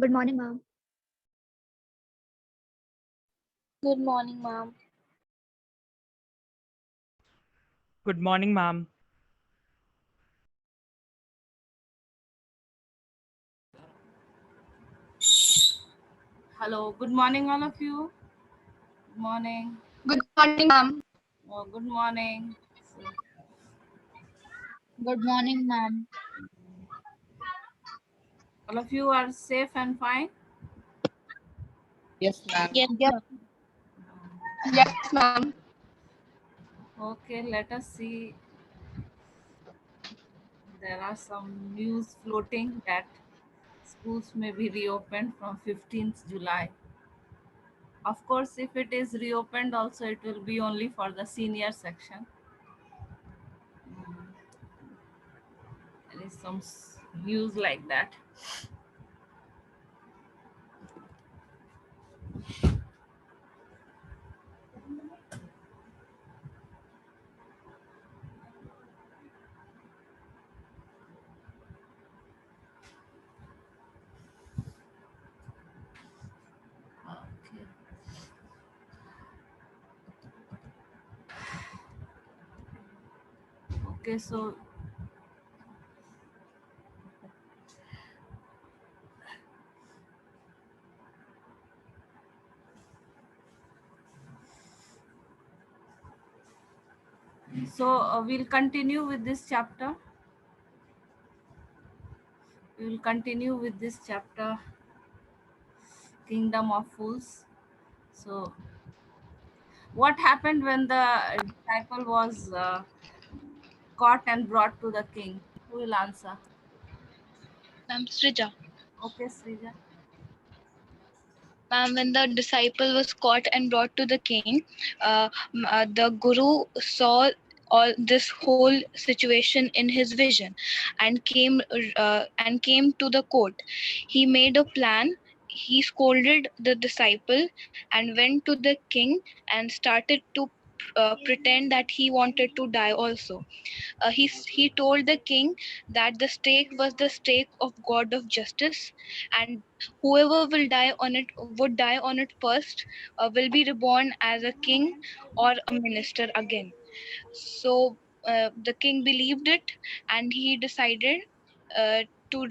Good morning, ma'am. Good morning, ma'am. Good morning, ma'am. Hello, good morning, all of you. Good morning. Good morning, ma'am. Oh, good morning. Good morning, ma'am. All of you are safe and fine. Yes, ma'am. Yes, Yep. ma'am. Yes, ma'am. Okay, let us see. There are some news floating that schools may be reopened from 15th July. Of course, if it is reopened, also it will be only for the senior section. There is some news like that. Okay. Okay, so we'll continue with this chapter. We will continue with this chapter, Kingdom of Fools. So, what happened when the disciple was caught and brought to the king? Who will answer? Ma'am Srija. Okay, Srija. Ma'am, when the disciple was caught and brought to the king, the guru saw all this whole situation in his vision, and came to the court. He made a plan. He scolded the disciple and went to the king and started to pretend that he wanted to die also. He told the king that the stake was the stake of God of justice, and whoever would die on it first will be reborn as a king or a minister again. So the king believed it, and he decided to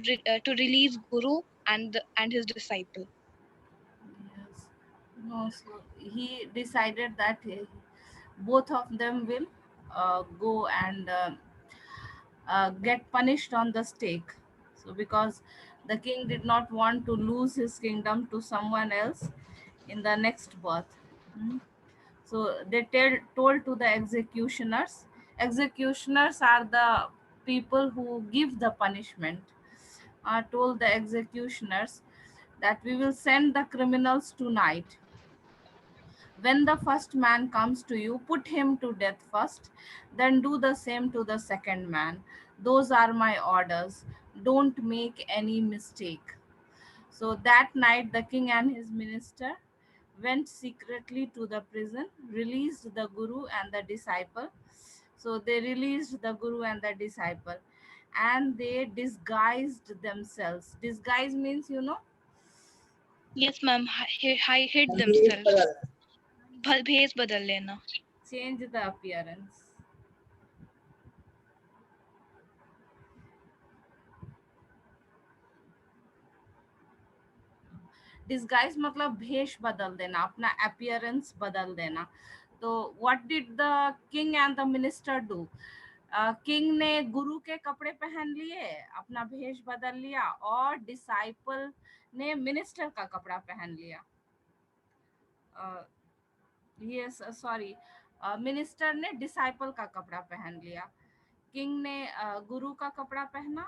release Guru and his disciple. Yes. No, so he decided that both of them will go and get punished on the stake. So, because the king did not want to lose his kingdom to someone else in the next birth. Hmm. So they told to the executioners. Executioners are the people who give the punishment. Told the executioners that we will send the criminals tonight. When the first man comes to you, put him to death first, then do the same to the second man. Those are my orders. Don't make any mistake. So that night, the king and his minister went secretly to the prison, released the guru and the disciple. So they released the guru and the disciple, and they disguised themselves. Disguise means, you know, Yes, ma'am. Hid themselves. भेस बदल लेना. change the appearance. Disguise मतलब भेष बदल देना, अपना appearance बदल देना. तो what did the king and the minister do? King ने गुरु के कपड़े पहन लिए, अपना भेष बदल लिया, और डिसाइपल ने मिनिस्टर का कपड़ा पहन लिया. यस, सॉरी, मिनिस्टर ने डिसाइपल का कपड़ा पहन लिया. किंग ने गुरु का कपड़ा पहना,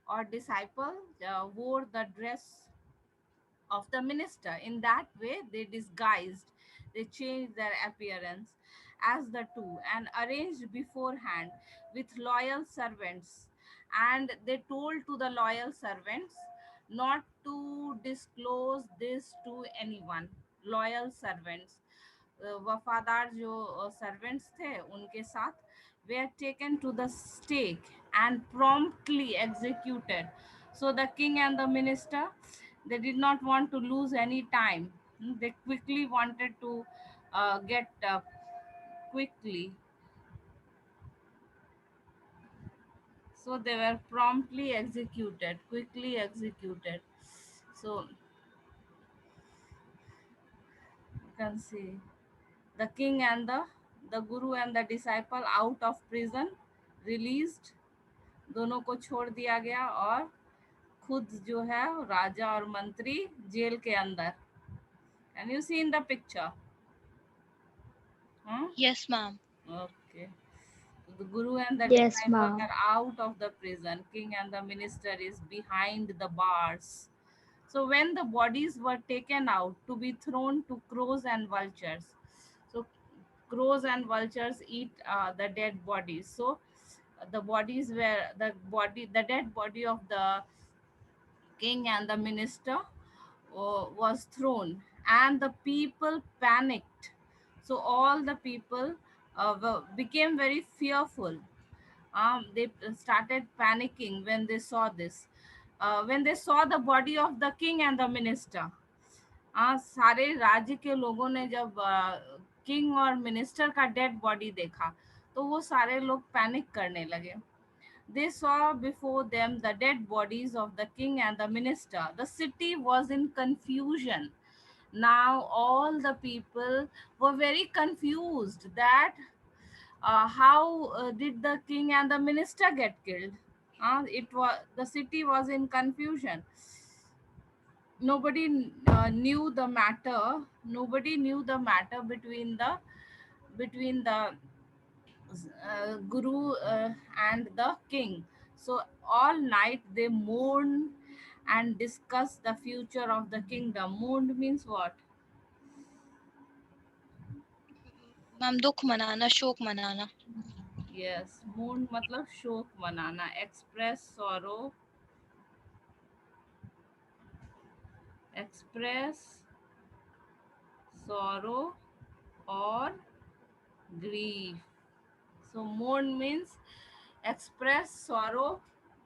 और disciple wore the dress of the minister. In that way, they disguised, they changed their appearance as the two and arranged beforehand with loyal servants. And they told to the loyal servants not to disclose this to anyone. Loyal servants, वफादार जो servants थे उनके साथ, were taken to the stake and promptly executed. So the king and the minister, They did not want to lose any time. They quickly wanted to get quickly. So they were promptly executed, quickly executed. So you can see the king and the guru and the disciple out of prison, released. दोनों को छोड़ दिया गया और खुद जो है राजा और मंत्री जेल के अंदर. Can you see in the picture? Huh? Yes, ma'am. Okay. The guru and the Yes, disciple ma'am. are out of the prison. King and the minister is behind the bars. So when the bodies were taken out to be thrown to crows and vultures, so crows and vultures eat the dead bodies. So the bodies were the dead body of the king and the minister was thrown, and the people panicked. So all the people became very fearful. They started panicking when they saw this. When they saw the body of the king and the minister, सारे राज्य के लोगों ने जब king और minister का dead body देखा तो वो सारे लोग पैनिक करने लगे. They saw before them the dead bodies of the king and the minister. The city was in confusion. Now all the people were very confused that how did the king and the minister get killed. It was the city was in confusion. Nobody knew the matter. Nobody knew the matter between the guru and the king. So all night they mourned and discussed the future of the kingdom. Mourned means what? Ma'am, dukh manana, shok manana. Yes, mourned matlab shok manana, express sorrow, express sorrow or grief. So mourn means express sorrow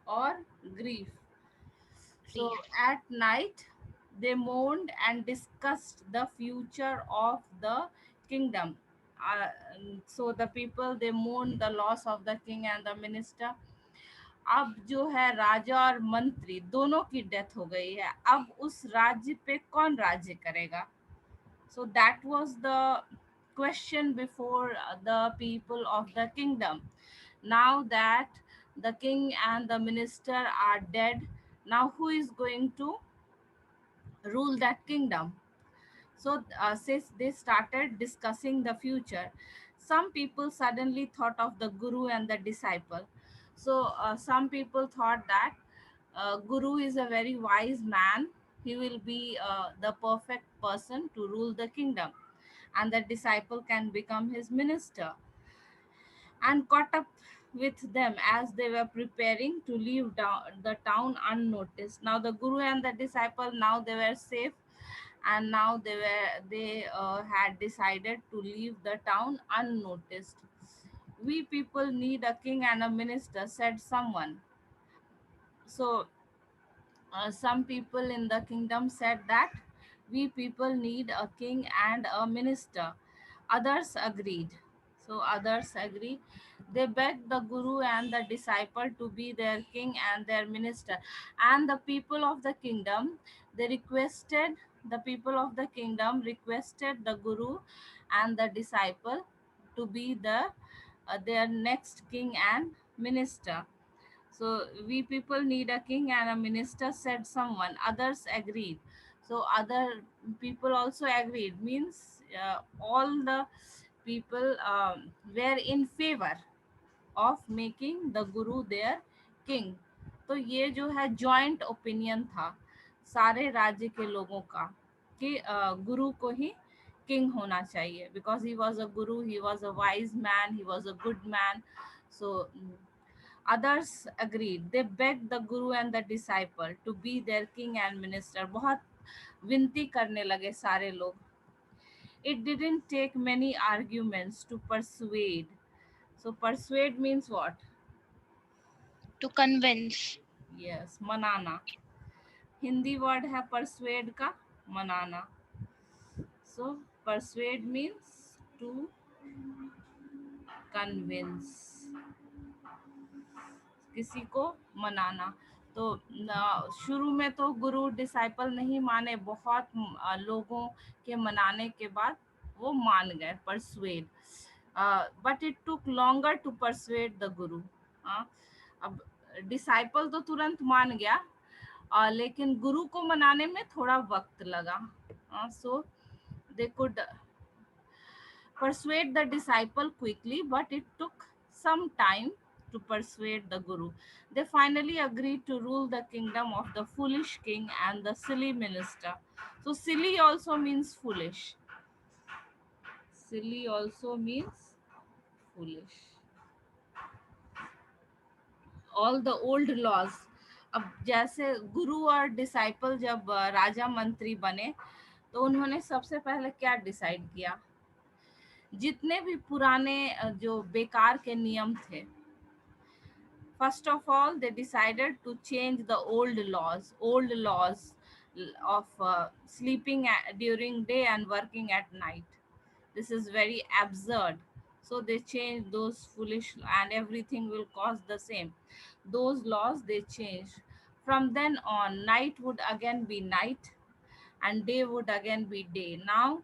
or grief. So Grief. at night, they mourned and discussed the future of the kingdom. Uh, so the people they mourned the loss of the king and the minister. अब जो है राजा और मंत्री दोनों की death हो गई है. अब उस राज्य पे कौन राज्य करेगा? So that was the question before the people of the kingdom. Now that the king and the minister are dead, now who is going to rule that kingdom? So since they started discussing the future, some people suddenly thought of the guru and the disciple. So some people thought that guru is a very wise man. He will be the perfect person to rule the kingdom, and the disciple can become his minister, and caught up with them as they were preparing to leave the town unnoticed. Now the guru and the disciple, now they were safe, and now they had decided to leave the town unnoticed. We people need a king and a minister, said someone. So some people in the kingdom said that we people need a king and a minister. Others agreed. So others agreed. They begged the guru and the disciple to be their king and their minister. And the people of the kingdom, they requested, the people of the kingdom requested the guru and the disciple to be their next king and minister. So we people need a king and a minister, said someone. Others agreed. So other people also agreed. Means all the people were in favor of making the guru their king. तो ये जो है joint opinion था सारे राज्य के लोगों का कि गुरु को ही किंग होना चाहिए, because he was a Guru, he was a wise man, he was a good man. So others agreed. They begged the guru and the disciple to be their king and minister. बहुत विनती करने लगे सारे लोग. It didn't take many arguments to persuade. So persuade means what? To convince. Yes, manana. Hindi word है persuade का, मनाना. So persuade means to convince, किसी को मनाना. तो शुरू में तो गुरु डिसाइपल नहीं माने, बहुत लोगों के मनाने के बाद वो मान गए, persuade. But it took longer to persuade the guru. अब डिसाइपल तो तुरंत मान गया, लेकिन गुरु को मनाने में थोड़ा वक्त लगा. So they could persuade the disciple quickly, but it took some time to persuade the guru. They finally agreed to rule the kingdom of the foolish king and the silly minister. So silly also means foolish. Silly also means foolish. All the old laws. अब जैसे गुरु और disciple जब राजा मंत्री बने, तो उन्होंने सबसे पहले क्या डिसाइड किया? जितने भी पुराने जो बेकार के नियम थे, first of all they decided to change the old laws of sleeping during day and working at night. This is very absurd. So they changed those foolish, and everything will cost the same. Those laws they changed. From then on, night would again be night and day would again be day. Now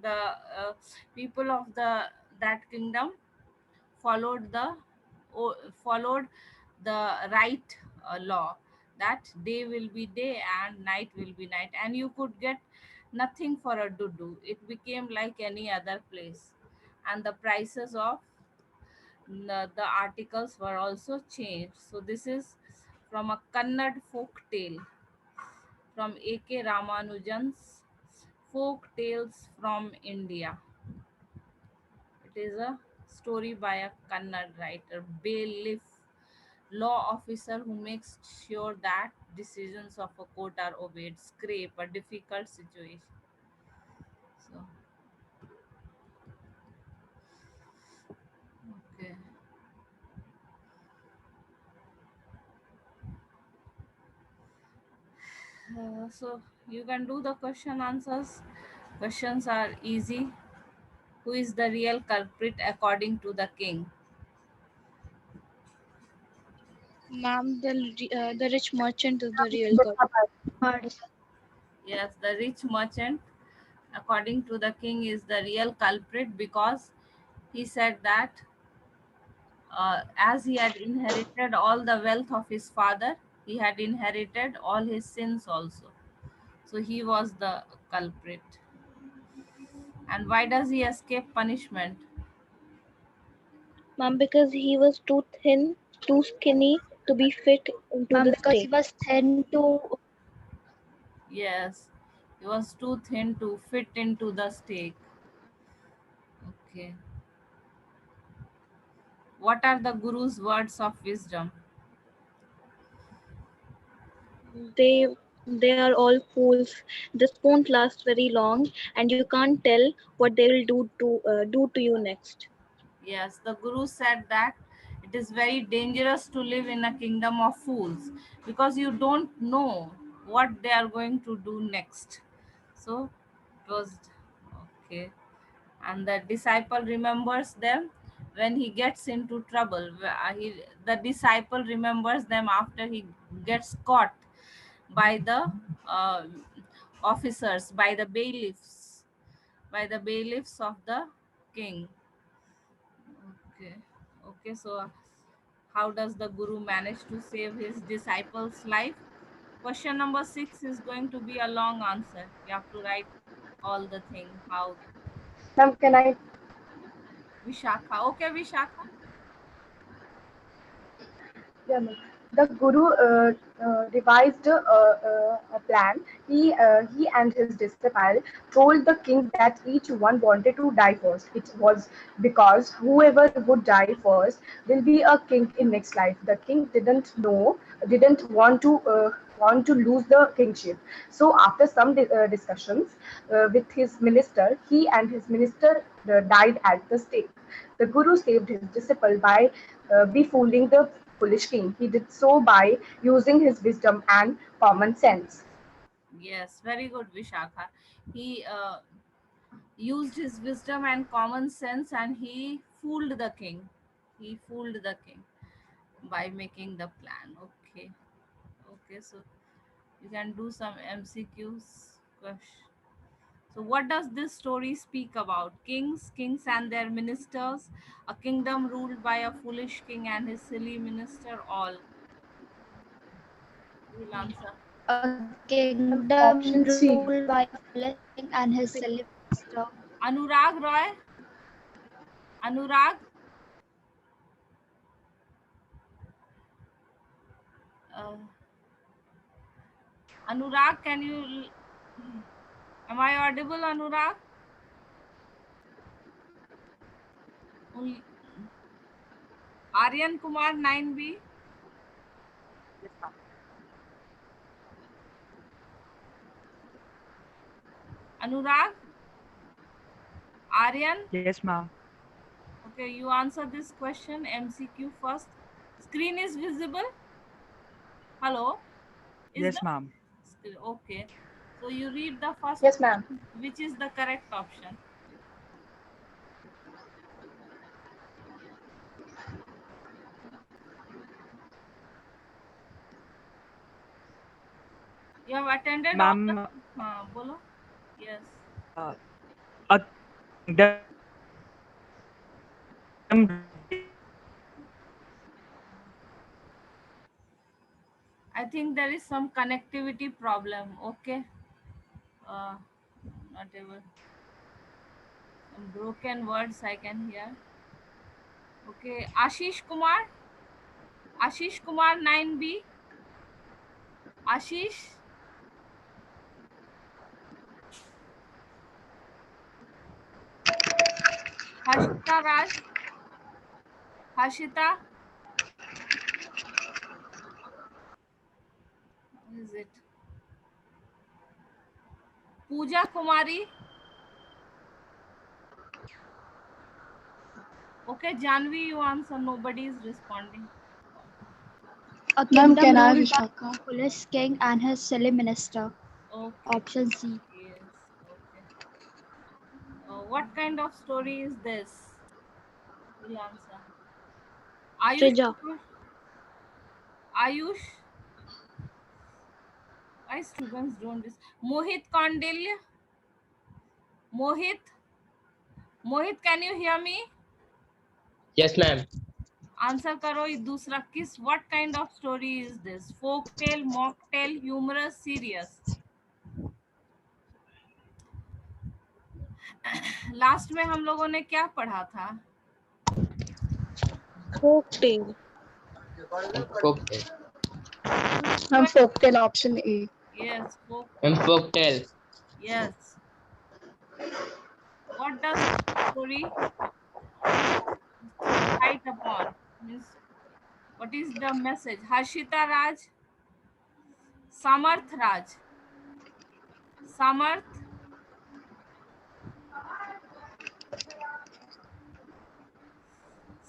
the people of that kingdom followed the followed the right law, that day will be day and night will be night, and you could get nothing for a dudu. It became like any other place, and the prices of the articles were also changed. So this is from a Kannad folk tale, from A.K. Ramanujan's Folk Tales from India. It is a story by a Kannad writer, bailiff, law officer who makes sure that decisions of a court are obeyed. Scrape, a difficult situation. So, okay. So you can do the question answers. Questions are easy. Who is the real culprit according to the king? Ma'am, the rich merchant is the real culprit. Yes, the rich merchant, according to the king, is the real culprit, because he said that as he had inherited all the wealth of his father, he had inherited all his sins also. So he was the culprit. And why does he escape punishment? Ma'am, because he was too thin, too skinny to be fit into Ma'am, the because he stake. was thin to Yes, he was too thin to fit into the stake. Okay. What are the Guru's words of wisdom? They are all fools. This won't last very long, and you can't tell what they will do to you next. Yes, the Guru said that it is very dangerous to live in a kingdom of fools, because you don't know what they are going to do next. So it was okay. And the disciple remembers them when he gets into trouble. The disciple remembers them after he gets caught by the uh, officers, by the bailiffs of the king. Okay. Okay, so how does the guru manage to save his disciples' life? Question number 6 is going to be a long answer. You have to write all the thing. How? Ma'am, can I? Vishakha. Okay, Vishakha. Yeah, ma'am. The Guru devised a plan. He and his disciple told the king that each one wanted to die first. It was because whoever would die first will be a king in next life. The king didn't want to lose the kingship. So after some discussions with his minister, he and his minister died at the stake. The Guru saved his disciple by befooling the foolish king. He did so by using his wisdom and common sense. Yes, very good, Vishakha. He used his wisdom and common sense, and he fooled the king. He fooled the king by making the plan. Okay. Okay, so you can do some MCQs. So, what does this story speak about? Kings and their ministers, a kingdom ruled by a foolish king and his silly minister, all. Who will answer? A kingdom Option ruled by C. a foolish king and his silly minister. Anurag Roy? Anurag? Uh, Anurag, can you? Am I audible, Anurag? Only- Aryan Kumar 9B. Anurag? Aryan? Yes, ma'am. Okay, you answer this question MCQ first. Screen is visible? Hello? Is Yes, the ma'am. okay? So you read the first Yes, ma'am. question, which is the correct option. You have attended all the. Ma'am, Bolo? Yes. uh, a kingdom I think there is some connectivity problem. Okay. Uh, Not able. Some broken words I can hear. Okay. Ashish Kumar. Ashish Kumar 9B. Ashish. Harshita Raj. Harshita. What is it? Pooja Kumari. Okay, Janvi, you answer. Nobody is responding. A Ma'am, kingdom can I, ruled by Vishaka? a foolish king and his silly minister. Okay. Option C. Yes. Okay. What kind of story is this? Will answer. Ayush Srija. Kumar. Ayush. Why students don't this? Mohit Kandilya. Mohit. Mohit, can you hear me? Yes, ma'am. Answer karo ye dusra kiss. What kind of story is this? Folk tale, mock tale, humorous, serious. Last में हम लोगों ने क्या पढ़ा था? Folk tale. Folk tale. Ma'am, folktale option A. Yes, folk And tale. folk tale. Yes. What does the story throw light upon? Means, what is the message? Harshita Raj, Samarth Raj, Samarth,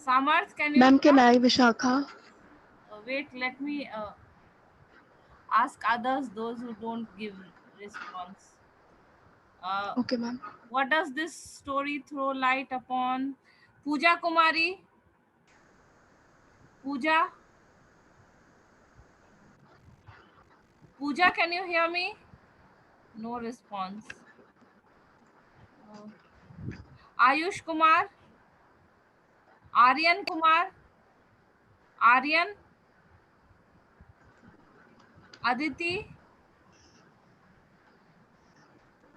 Samarth, can you Ma'am, can talk? I, Vishaka? Wait, let me ask others, those who don't give response. Okay, ma'am. What does this story throw light upon? Pooja Kumari, Pooja, Pooja, can you hear me? No response. Ayush Kumar, Aryan Kumar, Aryan, Aditi,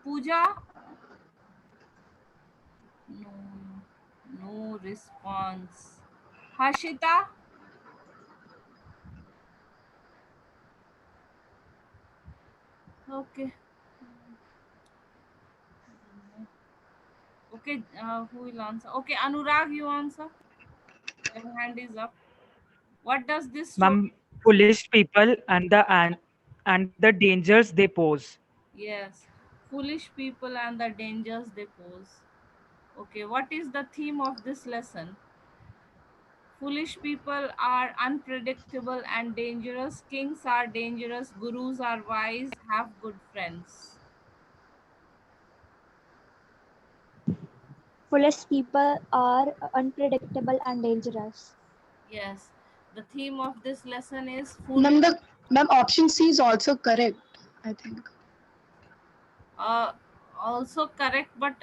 Pooja, no, no response. Harshita, okay, okay, who will answer? Okay, Anurag, you answer. Your hand is up. What does this story? ma'am, foolish people and the dangers they pose. Yes, foolish people and the dangers they pose. Okay, what is the theme of this lesson? Foolish people are unpredictable and dangerous. Kings are dangerous. Gurus are wise. Have good friends. Foolish people are unpredictable and dangerous. Yes. The theme of this lesson is Ma'am, foolish. ma'am, option C is also correct, I think. Also correct, but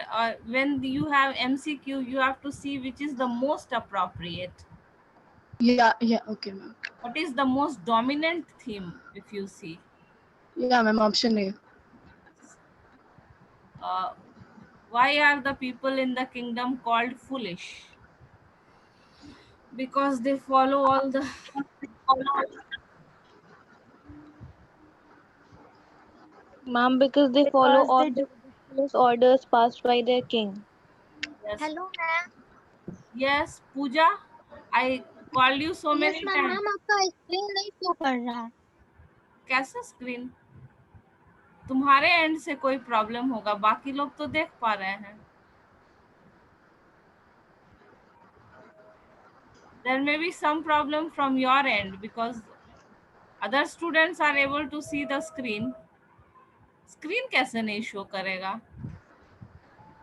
when you have MCQ, you have to see which is the most appropriate. Yeah, okay, ma'am. What is the most dominant theme, if you see? Yeah, ma'am, option A. Uh, why are the people in the kingdom called foolish? Because they follow all the Ma'am, because they follow Because all they the do. ridiculous orders passed by their king. yes. Hello ma'am. Yes, Pooja, I called you so yes many ma'am. times. Ma'am आपका screen नहीं show कर रहा है. कैसा screen? तुम्हारे and से कोई problem होगा, बाकी लोग तो देख पा रहे हैं. There may be some problem from your end because other students are able to see the screen. Screen कैसे नहीं शो करेगा?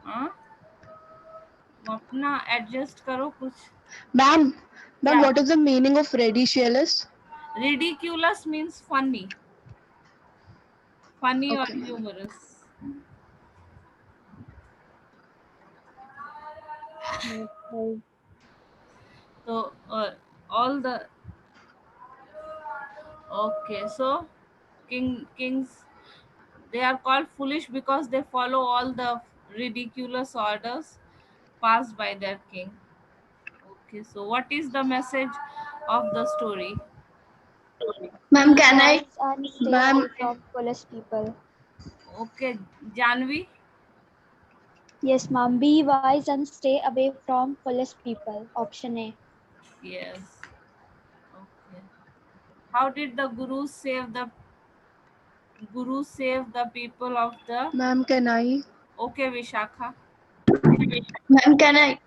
हाँ, अपना एडजस्ट करो कुछ. Ma'am, Yeah. what is the meaning of ridiculous? Ridiculous means funny. Funny or Okay, ma'am. humorous. Okay. So all the okay. So kings, they are called foolish because they follow all the ridiculous orders passed by their king. Okay. So what is the message of the story? Ma'am, Be can I? wise and stay Ma'am, away from foolish people. Okay, Janvi. Yes, ma'am. Be wise and stay away from foolish people. Option A. Yes. Okay. How did the guru save the people of the? ma'am, can I? Okay, Vishakha. Ma'am, can I?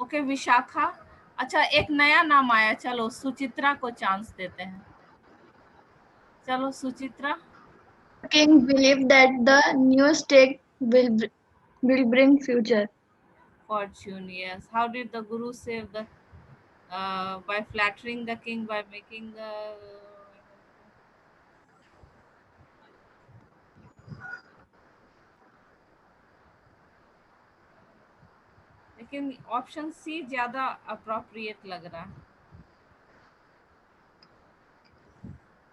Okay Vishakha. अच्छा, एक नया नाम आया, चलो सुचित्रा को chance देते हैं. चलो Suchitra. King believed that the new state will bring future. Fortune, yes. How did the guru save the by flattering the king, by making the लेकिन ऑप्शन सी ज्यादा अप्रोप्रिएट लग रहा है.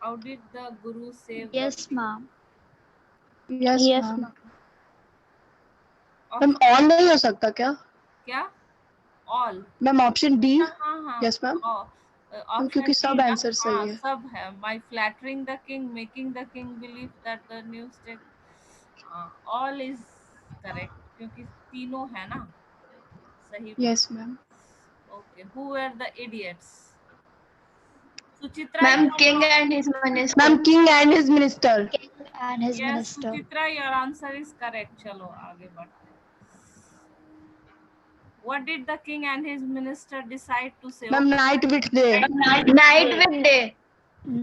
How did the guru save the Yes, ma'am. Yes, Yes, ma'am. ma'am. Ma'am all नहीं हो सकता क्या? क्या ऑल? Ma'am option D. हाँ हाँ. Yes, ma'am. ऑप्शन क्योंकि सब डी, आंसर सही हाँ है. सब है. By flattering the king, making the king believe that the new state, all is correct क्योंकि तीनों है ना सही. Yes, ma'am. Okay, who were the idiots? Suchitra. Ma'am, king and his minister. Ma'am, king and his minister. King and his Yes, minister. Suchitra, your answer is correct. चलो आगे बढ़ते हैं. What did the king and his minister decide to say? Ma'am, night with day. Night with day.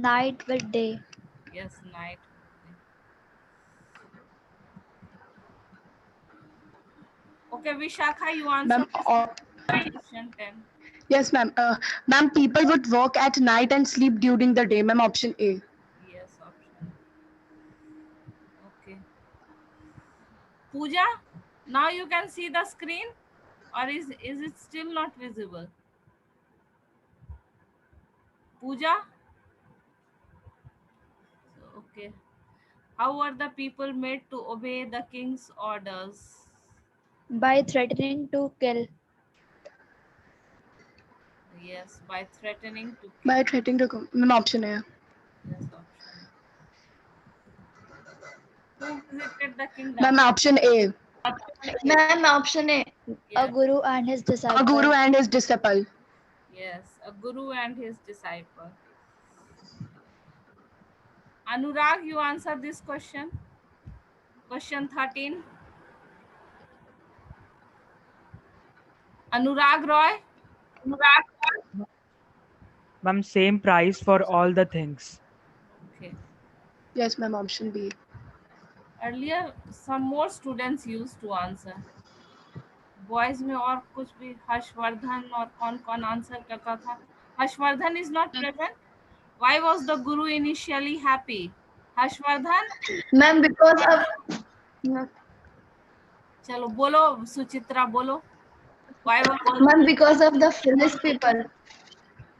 Night with day. Yes, night. Okay, Vishakha, you answer Ma'am, question 10. yes, ma'am. Ma'am, people would work at night and sleep during the day. Ma'am, option A. Yes, option. Okay. Pooja, now you can see the screen, or is it still not visible? Pooja? Okay. How were the people made to obey the king's orders? By threatening to kill. Yes, by threatening to kill. By threatening to come. Ma'am, option A. Yes, option. Who visited the kingdom? Ma'am, option A. Ma'am, option A. A Yes, guru and his disciple. A guru and his disciple. yes, a guru and his disciple. Anurag, you answer this question. Question 13. Anurag Roy. Ma'am, same price for all the things. Okay. Yes, ma'am. Option B. Earlier, some more students used to answer. Boys में और कुछ भी हर्षवर्धन और कौन कौन answer करता था? Harshvardhan is not present. Why was the guru initially happy? Harshvardhan? Ma'am, because of चलो बोलो, सुचित्रा बोलो. Why ma'am, because of the foolish people.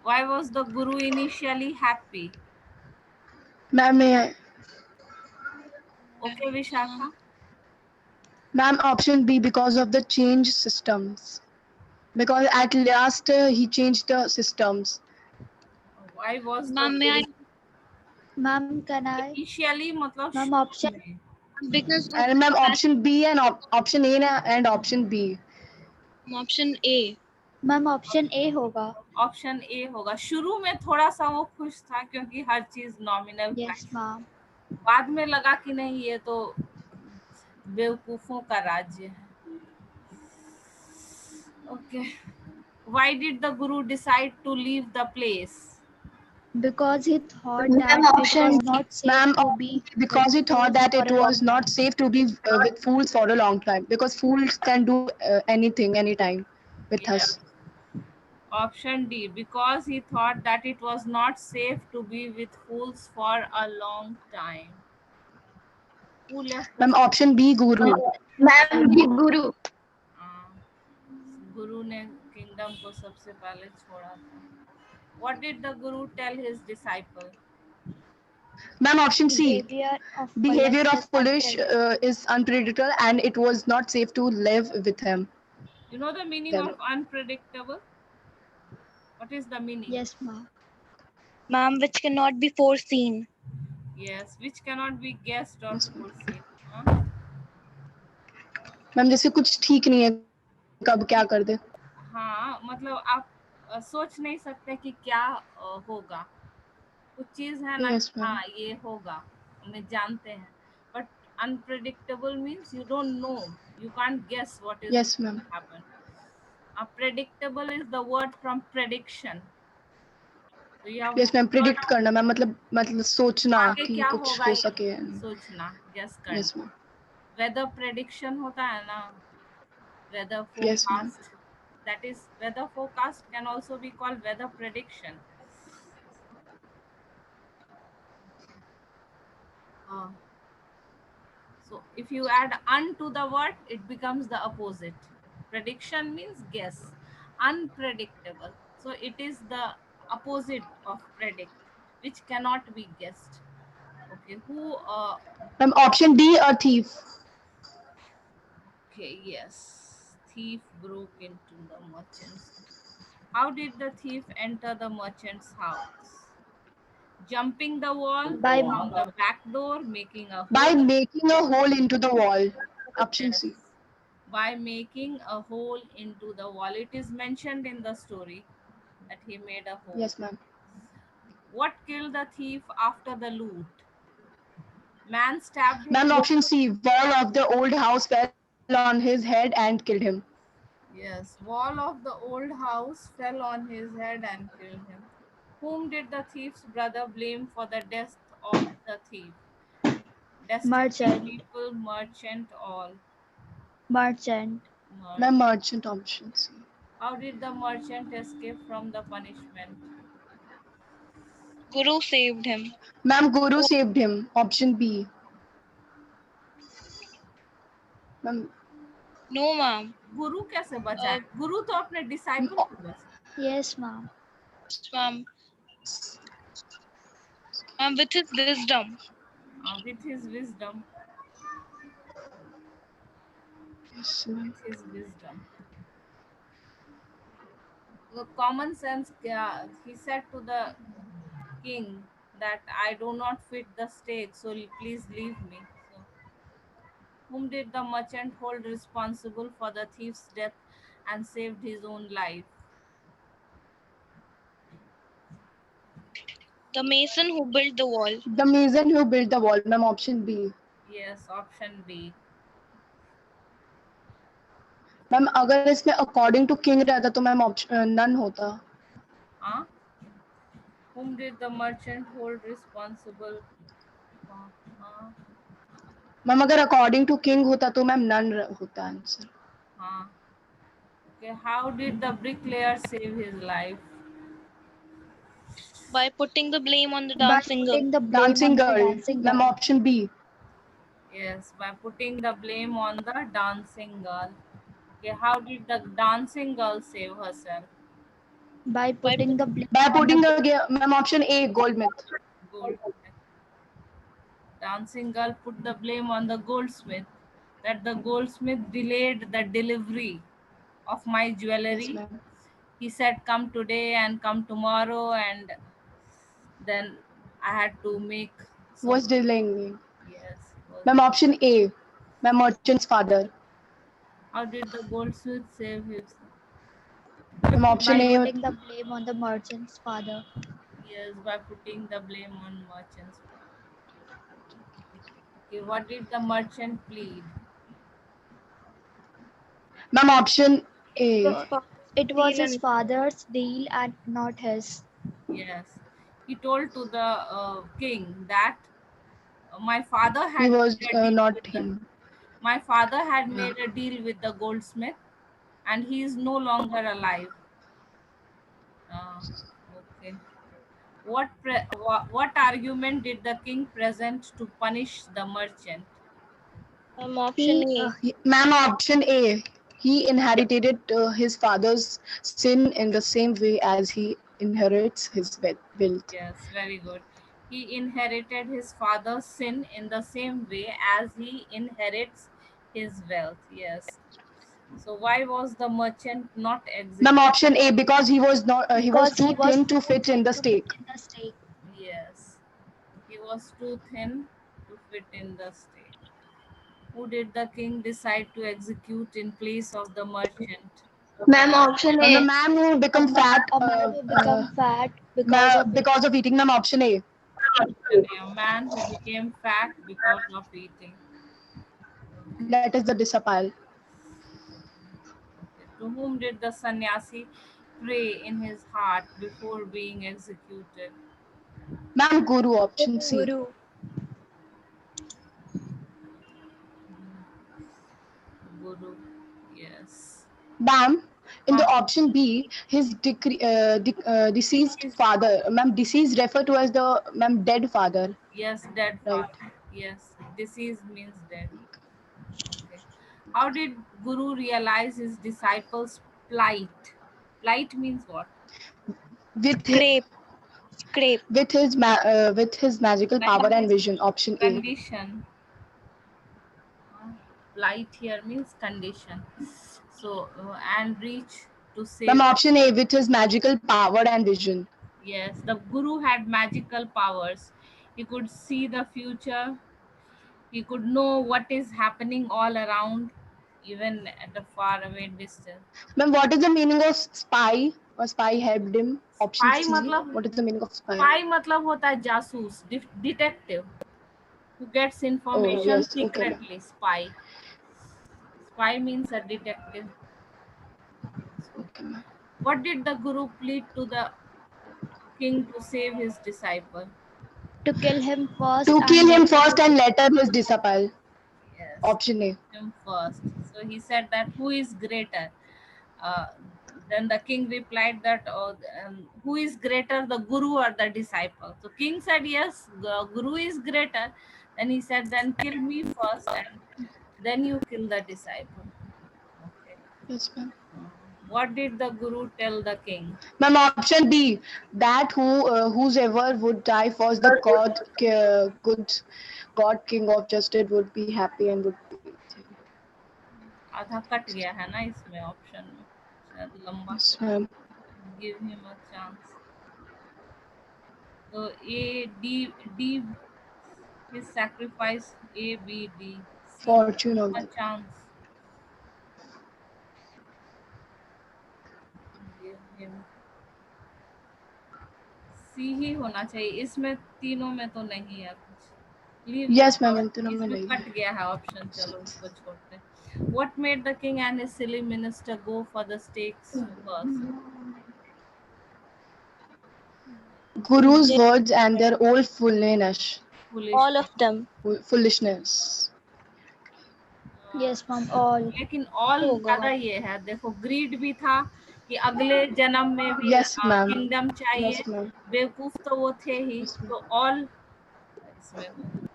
was the guru initially happy? Ma'am, may I? Okay, Vishakha. Ma'am, option B, because of the change systems. Because at last he changed the systems. Why was the Ma'am, may I? Ma'am, can I? initially मतलब Ma'am, शुरू option में. Because And ma'am, option B and option A and option B. option A. Ma'am, option A होगा. Option A होगा. शुरू में थोड़ा सा वो खुश था क्योंकि हर चीज नॉमिनल Yes, ma'am. बाद में लगा कि नहीं ये तो बेवकूफों का राज्य है. Okay. Why did the guru decide to leave the place? Because he thought Ma'am, that it option was D. not safe Ma'am, to be because he with thought fools that for it a long was not safe to be with fools for a long time. Because fools can do anything, anytime with Yeah. us. Option D, because he thought that it was not safe to be with fools for a long time. Who left the Ma'am, option B, Guru. Ma'am, the guru. गुरु ने kingdom को सबसे पहले छोड़ा था. What did the guru tell his disciple? Ma'am, option C. behavior Behavior of of foolish is unpredictable and it was not safe to live with him. You know the meaning of unpredictable? What is the meaning? Yes, ma'am. Ma'am, which cannot be foreseen. Yes, which cannot be guessed or Yes, ma'am. foreseen. Huh? Ma'am जैसे कुछ ठीक नहीं है कब क्या कर दे. हाँ, मतलब आप सोच नहीं सकते कि क्या होगा. कुछ चीज है ना. Yes, ma'am. हाँ, ये होगा, हमें जानते हैं. But unpredictable means you don't know, you can't guess what is Yes, going ma'am. to happen. Predictable is the word from prediction. तो यह Yes, ma'am. Predict करना मैम मतलब सोचना आगे कि क्या कुछ होगा हो ये सके. सोचना, guess करना. Yes, ma'am. weather prediction होता है ना, weather Yes, ma'am. forecast. That is, weather forecast can also be called weather prediction. So if you add un to the word, it becomes the opposite. Prediction means guess. Unpredictable, so it is the opposite of predict, which cannot be guessed. Okay, who Ma'am, option D, a thief. okay, yes, thief broke into the merchant's. How did the thief enter the merchant's house? Jumping the wall from the back door, making a hole. By making a hole into the wall. Option Yes. C. By making a hole into the wall. It is mentioned in the story that he made a hole. Yes, ma'am. What killed the thief after the loot? Man stabbed him. Ma'am, option C. Wall of the old house fell on his head and killed him. Yes, wall of the old house fell on his head and killed him. Whom did the thief's brother blame for the death of the thief? Destitute Merchant. people, merchant, all. Merchant. Ma'am, merchant, option C. How did the merchant escape from the punishment? Guru saved him. Ma'am, Guru saved him. Option B. Ma'am, No, ma'am. गुरु कैसे बचाए? गुरु तो अपने disciple को बचाए. Yes, ma'am. Ma'am. Ma'am, with his wisdom. With his wisdom. yes, ma'am. With his wisdom. The common sense, he said to the king that I do not fit the stage, so please leave me. So, whom did the merchant hold responsible for the thief's death and saved his own life? The mason who built the wall. The mason who built the wall. Ma'am, option B. Yes, option B. Ma'am अगर इसमें according to king रहता तो ma'am option none होता. Huh? Whom did the merchant hold responsible? हाँ ma'am अगर according to king होता तो ma'am none होता आंसर. हाँ. Okay. How did the bricklayer save his life? By putting the blame on the By dancing girl. putting the blame Dancing on the girl. dancing Ma'am, girl. option B. Yes, by putting the blame on the dancing girl. Okay. How did the dancing girl save herself? By By putting the blame By on putting the ma'am, option A, goldsmith. Goldsmith. Dancing girl put the blame on the goldsmith that the goldsmith delayed the delivery of my Yes, jewelry. ma'am. He said come today and come tomorrow, and then I had to make Was so. delaying me. Yes. Ma'am, option A. Ma'am, merchant's father. How did the goldsmith save his? Ma'am, option by A. putting the blame on the merchant's father. Yes, by putting the blame on merchants. Okay, what did the merchant plead? Ma'am, option A. It was his father's deal and not his. Yes, he told to the king that my father He had was made a deal not with the him. my father had Yeah. made a deal with the goldsmith, and he is no longer alive. Okay. What argument did the king present to punish the merchant? Option A. Ma'am, option A. He inherited his father's sin in the same way as he inherits his wealth. Yes, very good. He inherited his father's sin in the same way as he inherits his wealth. Yes. So why was the merchant not Ma'am, executed? option A, because he was not. He was Because too he was thin to too fit in thin the to fit stake. in the stake. Yes. He was too thin to fit in the stake. Who did the king decide to execute in place of the merchant? Ma'am, option The A. man who become fat. A man who become fat because of it. Because of eating. Ma'am, option A. A man who became fat because of eating. That is the disciple. Okay. To whom did the sannyasi pray in his heart before being executed? Ma'am, Guru, option C. Guru. Guru. Yes. Ma'am, in the Huh. option B, his deceased Deceased. father. Ma'am, deceased refer to as the ma'am dead father, Yes, dead right? father. Yes, deceased means dead. Okay. How did Guru realize his disciples' plight? Plight means what? With his, Scrape. Scrape. with his magical power and vision. Option A. Condition. Plight here means condition. So, and reach to Ma'am, save. option A, with his magical power and vision. Yes, the Guru had magical powers. He could see the future. He could know what is happening all around, even at a far away distance. Ma'am, what is the meaning of spy? Or spy helped him? Option Spy C. मतलब What is the meaning of spy? spy मतलब होता है जासूस, detective who gets Oh, information yes. Okay, ma'am. secretly. Spy means a detective. Okay, ma'am. What did the Guru plead to the king to save his disciple? To kill him first To and kill him later first and later his disciple. Yes, Option A. him first. So he said that who is greater? Uh, then the king replied that who is greater, the Guru or the disciple? So king said yes, the Guru is greater. Then he said then kill me first and then you kill the disciple. Okay. Yes, ma'am. What did the Guru tell the king? Ma'am, option B, that whosoever would die first, the good God King of Justice would be happy and would be. आधा cut गया है ना इसमें option में, शायद लंबा. Yes, ma'am. Give him a chance. So A D his sacrifice. A B D C. Fortune of A chance. Give him C ही होना चाहिए. इसमें तीनों में तो नहीं है कुछ. Leave this Yes, ma'am. out. इंतनों में इसमें नहीं कट है. गया है ऑप्शन. चलो इसको छोड़ते. What made the king and his silly minister go for the stakes first? Guru's words and their old foolishness. All of them. Foolishness. Yes, ma'am. All. लेकिन ऑल Oh ज्यादा God. ये है, देखो ग्रीड भी था कि अगले जन्म में भी Yes, ma'am. किंगडम चाहिए, Yes, ma'am. बेवकूफ तो वो थे ही, Yes, ma'am. तो ऑल इसमें होगा।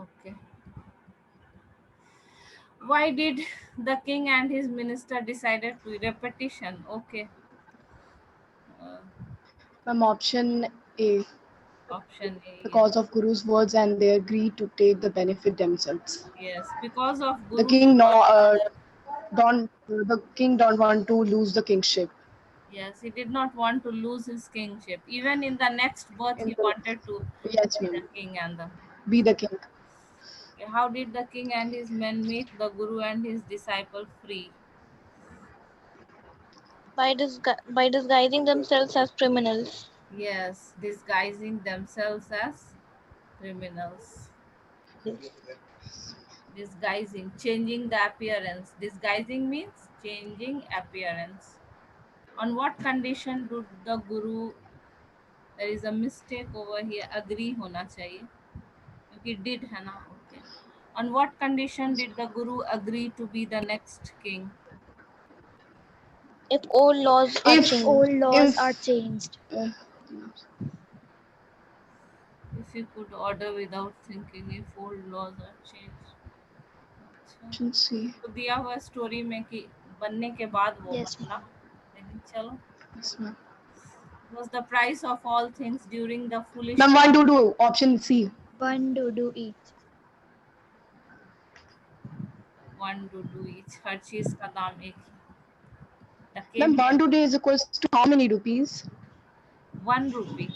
Okay, why did the king and his minister decided to repetition? Okay, Ma'am, option A. option A. Because of Guru's words and they agreed to take the benefit themselves. Yes, because of The Guru's king words. don't want to lose the kingship. Yes, he did not want to lose his kingship. Even in the next birth, he wanted to Yes, be the ma'am. king and the. Be the king. Okay, how did the king and his men make the Guru and his disciple free? By disguising themselves as criminals. Yes, disguising themselves as criminals. Disguising, changing the appearance. Disguising means changing appearance. On what condition did the Guru, there is a mistake over here, agree होना चाहिए क्योंकि did है ना, okay. On what condition did the Guru agree to be the next king? If old laws are If changed. Old laws if are changed. If you could order without thinking, if old laws are changed. अच्छा, option C. तो दिया हुआ story में कि बनने के बाद वो Yes, बनना, लेकिन चलो. Yes, ma'am. Was the price of all things during the foolish. Ma'am, 1 to 2. Option C. One to do each. One to do each. हर चीज का दाम एक ही. टके Ma'am, में 1 to 2 is equals to how many rupees? 1 rupee.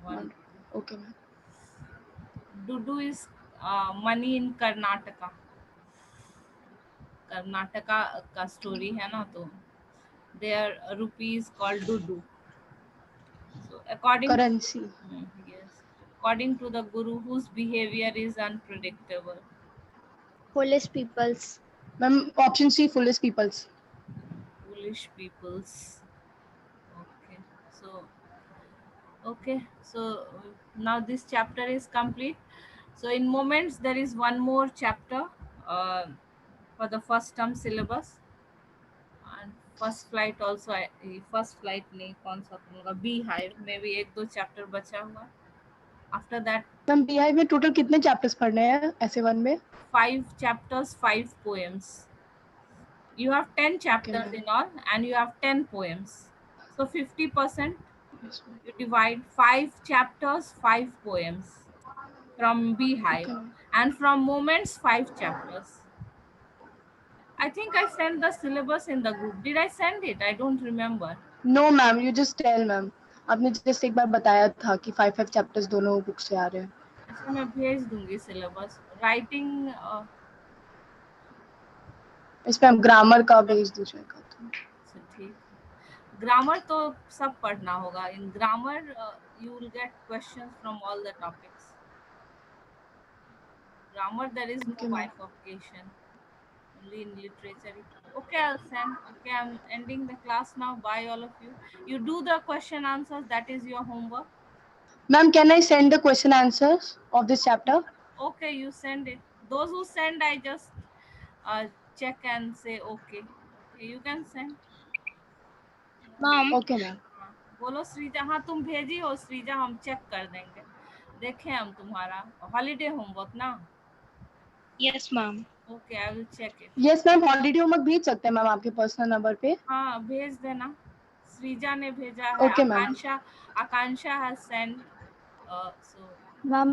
1. Okay, ma'am. Dudu is money in Karnataka. Karnataka का story है ना, तो their rupee is called Dudu. So according Currency. yes, according to the Guru, whose behavior is unpredictable. Foolish peoples. Ma'am, option C. Foolish peoples. Foolish peoples. Okay, so now this chapter is complete. So in moments there is one more chapter for the first term syllabus, and first flight also. First flight नहीं, कौन सा करूँगा, beehive में भी 1-2 chapter बचा हुआ. After that Ma'am, beehive में total कितने chapters पढ़ने हैं ऐसे 1 में? 5 chapters, 5 poems. You have 10 chapters in all, and you have 10 poems. So 50%. Yes, ma'am. You divide 5 chapters, 5 poems from beehive, and from moments 5 chapters. I think I sent the syllabus in the group. Did I send it? I don't remember. No, ma'am. You just tell, ma'am. आपने just एक बार बताया था कि 5 chapters दोनों book से आ रहे हैं. अच्छा, मैं भेज दूंगी syllabus. Writing इस पे हम ग्रामर का भेज दीजिएगा. अच्छा, ठीक. ग्रामर तो सब पढ़ना होगा. In grammar you will get questions from all the topics. Grammar there is no bifurcation, only in literature. Okay, I'll send. Okay, I'm ending the class now. Bye all of you. You do the question answers. That is your homework. Ma'am, can I send the question answers of this chapter? Okay, you send it. Those who send, I just check and say okay. Okay, you can send. Mom. Okay, ma'am. बोलो श्रीजा. हाँ, तुम भेजी हो श्रीजा, हम check कर देंगे. देखें हम तुम्हारा हॉलीडे होमवर्क ना. Yes, ma'am. Okay, I will check it. Yes, ma'am. Holiday homework भेज सकते हैं मैम आपके पर्सनल नंबर पे. हाँ, भेज देना. श्रीजा ने भेजा है. Okay, ma'am. Akanksha has sent. So Ma'am,